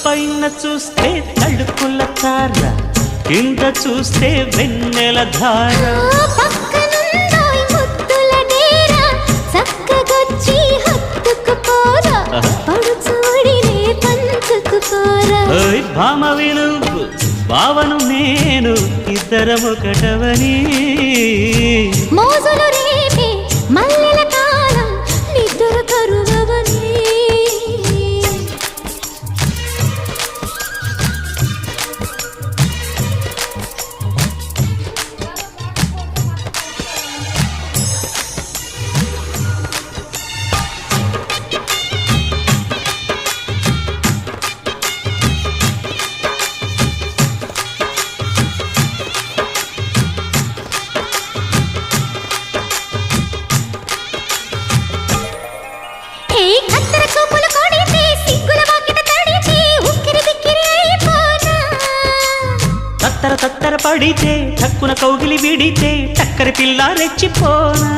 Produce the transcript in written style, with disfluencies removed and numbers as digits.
పైన చూస్తే తడుకుల తార, కింద చూస్తే వెన్నెల ధార. పక్కనుందోయ్ ముద్దుల డేరా, చక్కగొచ్చి హత్తుకుపోరా, పడుచూడినే పంచుకుపోరా. ఓయ్ భామ వినుగు భావను నేను, ఇద్దరమొకటవని. మోజులు రేపే మల్లెల కాలం, నిద్ర కరువవని. తత్తర తత్తర పడితే, తక్కున కౌగిలి విడితే, చక్కరి పిల్ల రెచ్చిపోనా.